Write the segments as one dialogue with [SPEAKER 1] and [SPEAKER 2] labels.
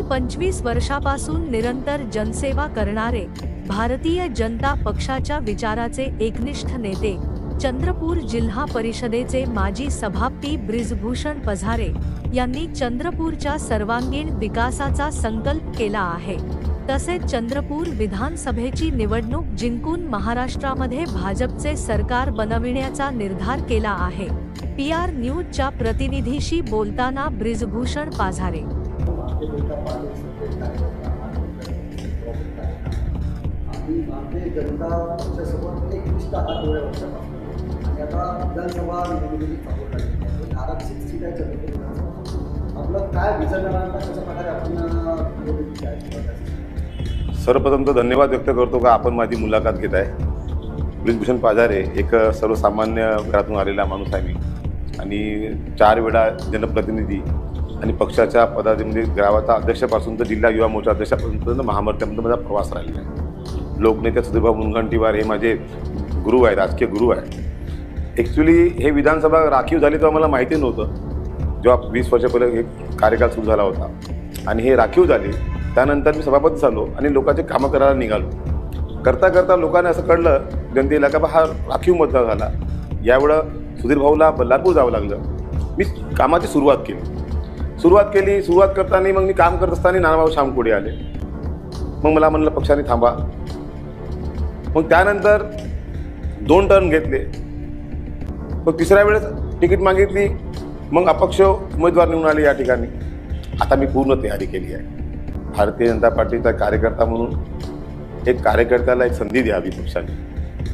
[SPEAKER 1] 25 वर्षापासून निरंतर जनसेवा करणारे भारतीय जनता पक्षाच्या विचाराचे एकनिष्ठ नेते, चंद्रपूर जिल्हा परिषदेचे माजी सभापती ब्रिजभूषण पझारे यांनी चंद्रपूरच्या सर्वांगीण विकासाचा संकल्प केला आहे। तसेच चंद्रपूर विधानसभेची निवडणूक जिंकून महाराष्ट्रामध्ये भाजपचे सरकार बनविण्याचा निर्धार केला आहे। PR न्यूजच्या प्रतिनिधीशी बोलताना ब्रिजभूषण पझारे
[SPEAKER 2] भारतीय जनता पक्षासोबत एक निष्ठा हात एवढ्या वर्षापासून आणि आता विधानसभा निवडणुकीची चालू झाली आहे। आरक्षित सीट आहे चंद्रपूर विधानसभा। आपलं काय विचार कशा प्रकारे आपण निवडणुकीची आहे?
[SPEAKER 3] सर्वप्रथम तर धन्यवाद व्यक्त करतो का आपण माझी मुलाखत घेत आहे। ब्रिजभूषण पझारे एक सर्वसामान्य घरातून आलेला माणूस आहे मी आणि 4 वेळा जनप्रतिनिधी आणि पक्षाच्या पदाधिकारी गावाचा अध्यक्षापासून तर जिल्हा युवा मोर्चा अध्यक्षापर्यंत महामंत्र्यापर्यंत माझा प्रवास राहिलेला आहे। लोकनेते सुधीरभाऊ मुनगंटीवार हे माझे गुरु आहेत, राजकीय गुरु आहेत। ॲक्च्युली हे विधानसभा राखीव झाली तेव्हा मला माहिती नव्हतं। जेव्हा 20 वर्ष पहिले हे कार्यकाळ सुरू झाला होता आणि हे राखीव झाले त्यानंतर मी सभापती झालो आणि लोकांचे कामं करायला निघालो। करता करता लोकांना असं कळलं जनतेला का हा राखीव मतदार झाला। यावेळं सुधीरभाऊला बल्लारपूर जावं लागलं। मी कामाची सुरुवात केली। सुरुवात करताना मग मी काम करत असताना नानाभाऊ शामकुडे आले। मग मला म्हणलं पक्षाने थांबा। मग त्यानंतर 2 टर्न घेतले। मग तिसऱ्या वेळेस तिकीट मागितली। मग अपक्ष उमेदवार निवडून आले या ठिकाणी। आता मी पूर्ण तयारी केली आहे। भारतीय जनता पार्टीचा कार्यकर्ता म्हणून एक कार्यकर्त्याला एक संधी द्यावी पक्षाने।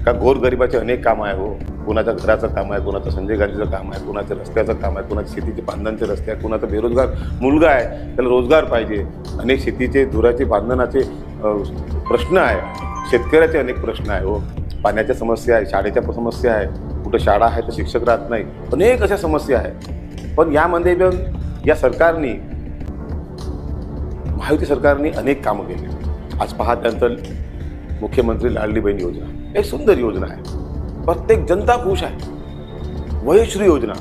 [SPEAKER 3] का गोरगरिबाचे अनेक कामं आहे हो। कोणाचं घराचं काम आहे, कोणाचं संजय गांधीचं काम आहे, कोणाचं रस्त्याचं काम आहे, कोणाचं शेतीचे बांधणांचे रस्ते आहे, कोणाचा बेरोजगार मुलगा आहे त्याला रोजगार पाहिजे। अनेक शेतीचे धुराचे बांधणाचे प्रश्न आहे। शेतकऱ्याचे अनेक प्रश्न आहे हो। पाण्याच्या समस्या आहे, शाळेच्या समस्या आहे, कुठं शाळा आहे तर शिक्षक राहत नाही, अनेक अशा समस्या आहे। पण यामध्ये पण या सरकारने महायुती सरकारने अनेक कामं केली। आज पहा त्यांचं मुख्यमंत्री लाडली बहीण योजना एक सुंदर योजना आहे। प्रत्येक जनता खुश आहे। वयश्री योजना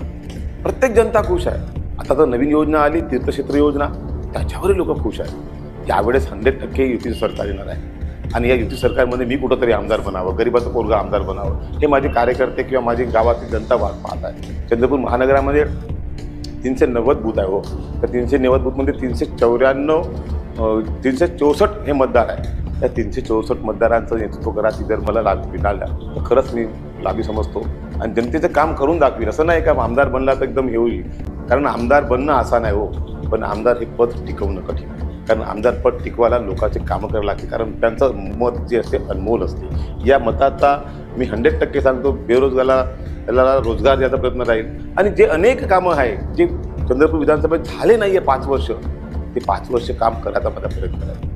[SPEAKER 3] प्रत्येक जनता खुश आहे। आता तर नवीन योजना आली तीर्थक्षेत्र योजना, त्याच्यावरही लोक खुश आहेत। यावेळेस 100% युतीचं सरकार येणार आहे आणि या युती सरकारमध्ये मी कुठंतरी आमदार बनावं, गरिबाचं पोरगा आमदार बनावं हे माझे कार्यकर्ते किंवा माझी गावातील जनता वाट पाहत आहे। चंद्रपूर महानगरामध्ये 390 बूथ आहे हो। तर 390 बूथमध्ये 364 हे मतदार आहे। त्या 364 मतदारांचं नेतृत्व करायची जर मला लाभ मिळाला तर खरंच मी लाभी समजतो आणि जनतेचं काम करून दाखवीन। असं नाही का आमदार बनला तर एकदम हे होईल, कारण आमदार बनणं आसान आहे हो, पण आमदार हे पद टिकवणं कठीण आहे। कारण आमदार पद टिकवायला लोकांचे कामं करायला लागते, कारण त्यांचं मत जे असते अनमोल असते। या मताचा मी 100% सांगतो बेरोजगाराला त्याला रोजगार द्यायचा प्रयत्न राहील आणि जे अनेक कामं आहे जे चंद्रपूर विधानसभेत झाले नाही आहे 5 वर्ष, ते 5 वर्ष काम करायचा माझा प्रयत्न आहे।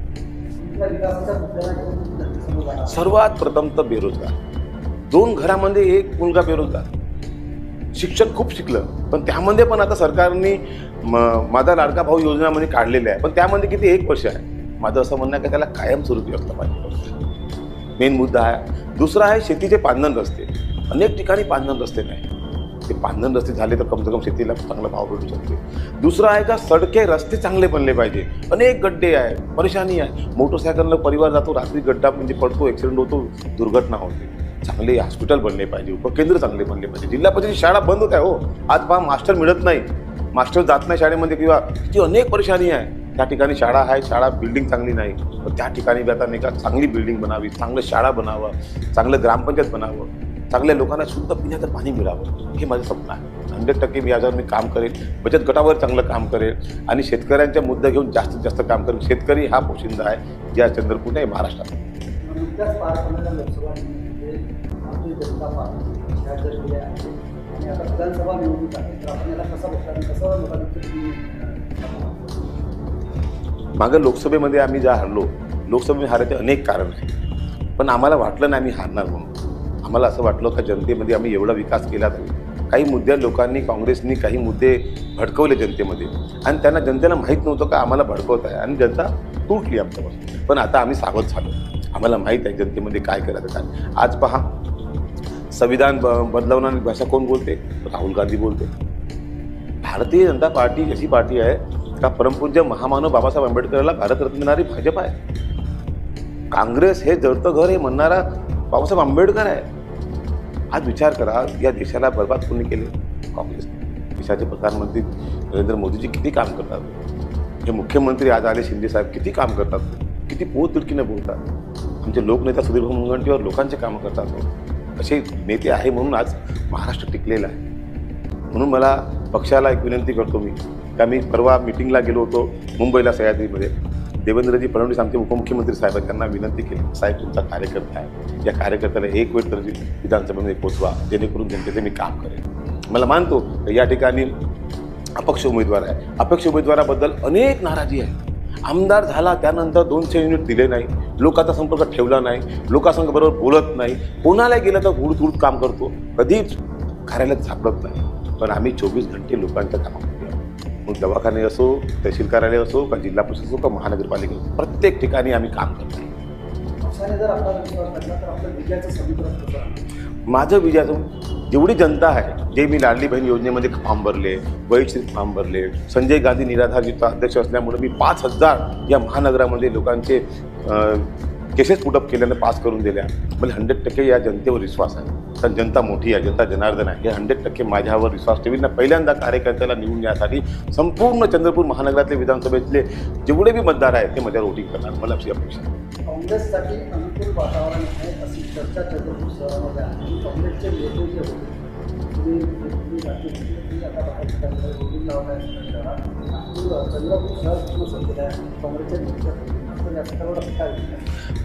[SPEAKER 3] सर्वात प्रथम तर बेरोजगार। 2 घरामध्ये 1 मुलगा बेरोजगार। शिक्षण खूप शिकलं पण त्यामध्ये पण आता सरकारने माझा लाडका भाऊ योजनामध्ये काढलेले आहे, पण त्यामध्ये किती 1 वर्ष आहे। माझं असं म्हणणं आहे की त्याला कायमस्वरूपी असलं पाहिजे, मेन मुद्दा आहे। दुसरा आहे शेतीचे पांधन रस्ते। अनेक ठिकाणी पांधन रस्ते नाही, ते पांधन रस्ते झाले तर कम से कम शेतीला चांगला भाव भेटू शकते। दुसरा आहे का सडके रस्ते चांगले बनले पाहिजे। अनेक गड्डे आहे, परेशानी आहे। मोटरसायकलनं परिवार जातो, रात्री गड्डा म्हणजे पडतो, ॲक्सिडेंट होतो, दुर्घटना होते। चांगले हॉस्पिटल बनले पाहिजे, उपकेंद्र चांगले बनले पाहिजे। जिल्हा परिषदेची शाळा बंद होत आहे हो। आज पहा मास्टर मिळत नाही, मास्टर जात नाही शाळेमध्ये किंवा किती अनेक परेशानी आहे। त्या ठिकाणी शाळा आहे, शाळा बिल्डिंग चांगली नाही, तर त्या ठिकाणी आता नाही का चांगली बिल्डिंग बनावी, चांगलं शाळा बनावं, चांगलं ग्रामपंचायत बनावं, चांगल्या लोकांना शुद्ध पिण्याचं पाणी मिळावं, हे माझं स्वप्न आहे। 100% मी याच्यावर मी काम करेल, बचत गटावर चांगलं काम करेल आणि शेतकऱ्यांच्या मुद्दा घेऊन जास्तीत जास्त काम करेल। शेतकरी हा पोशिंदा आहे या चंद्रपूर नाही महाराष्ट्रात। मागं लोकसभेमध्ये आम्ही ज्या हरलो, लोकसभेमध्ये हारायचे अनेक कारण आहेत, पण आम्हाला वाटलं नाही आम्ही हारणार म्हणून। आम्हाला असं वाटलं का जनतेमध्ये आम्ही एवढा विकास केला तर काही मुद्दे लोकांनी काँग्रेसनी काही मुद्दे भडकवले जनतेमध्ये आणि त्यांना जनतेला माहीत नव्हतं का आम्हाला भडकवत आहे आणि जनता तुटली आमच्यापासून। पण आता आम्ही सावध झालो, आम्हाला माहीत आहे जनतेमध्ये काय करायचं काय। आज पहा संविधान बदलवणारी भाषा कोण बोलते? राहुल गांधी बोलते। भारतीय जनता पार्टी अशी पार्टी आहे का परमपूज्य महामानव बाबासाहेब आंबेडकरला भारतरत्न देणारी भाजप आहे. काँग्रेस हे जळतं घर हे म्हणणारा बाबासाहेब आंबेडकर आहे. आज विचार करा, या देशाला बर्बाद कोणी केले? काँग्रेस. देशाचे प्रधानमंत्री नरेंद्र मोदीजी किती काम करतात, हे मुख्यमंत्री आज आले शिंदे साहेब किती काम करतात, किती पोटतिडकीने बोलतात. आमचे लोकनेता सुधीर मुनगंटीवार लोकांचे कामं करतात. असे नेते आहे म्हणून आज महाराष्ट्र टिकलेला आहे. म्हणून मला पक्षाला एक विनंती करतो मी, का मी परवा मिटिंगला गेलो होतो मुंबईला सह्याद्रीमध्ये. देवेंद्रजी फडणवीस आमचे उपमुख्यमंत्री साहेब आहेत, त्यांना विनंती केली, साहेब तुमचा कार्यकर्ता आहे, या कार्यकर्त्याला एक वेळ तरी विधानसभेमध्ये पोचवा, जेणेकरून जनतेचे मी काम करेन. मला मानतो या ठिकाणी अपक्ष उमेदवार आहे, अपक्ष उमेदवाराबद्दल अनेक नाराजी आहे. आमदार झाला त्यानंतर 200 युनिट दिले नाही, लोकांचा संपर्क ठेवला नाही, लोकांसंग बरोबर बोलत नाही, कोणाला गेलं तर हुडथुड काम करतो, कधीच कार्यालयात सापडत नाही. पण आम्ही 24 घंटे लोकांच्या कामामध्ये मग दवाखाने असो, तहसील कार्यालय असो, का जिल्हा परिषद असो, का महानगरपालिका असो, प्रत्येक ठिकाणी आम्ही काम करतो.
[SPEAKER 2] पक्षाने जर आपला विश्वास टाकला तर आपलं विजयाचं समीकरण कसं आहे?
[SPEAKER 3] माझं विजयाचं जेवढी जनता आहे, जे मी लाडली बहीण योजनेमध्ये फॉर्म भरले, वैश्विक फॉर्म भरले, संजय गांधी निराधारजीचा अध्यक्ष असल्यामुळे मी 5000 या महानगरामध्ये लोकांचे केसेस पुटअप केल्यानं पास करून दिल्या. मला 100% या जनतेवर विश्वास आहे. कारण जनता मोठी आहे, जनता जनार्दन आहे, हे 100% माझ्यावर विश्वास ठेवील ना. पहिल्यांदा कार्यकर्त्याला निवडून यासाठी संपूर्ण चंद्रपूर महानगरातले विधानसभेतले जेवढे बी मतदार आहेत ते माझ्यावर वोटिंग करणार. मला अशी अपेक्षा आहे.
[SPEAKER 2] काँग्रेससाठी अनुकूल वातावरण आहे अशी चर्चा चंद्रपूर शहरामध्ये आहे. आणि काँग्रेसचे नेते जे होते तुम्ही आता बाहेर होर्डिंग लावला आहे शहरात. चंद्रपूर शहर पूर्ण सध्या आहे काँग्रेसच्या नेत्यात.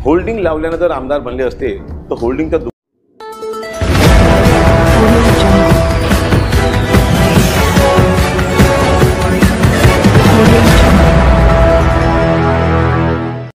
[SPEAKER 3] होल्डिंग लावल्यानं जर आमदार बनले असते तर होल्डिंगचा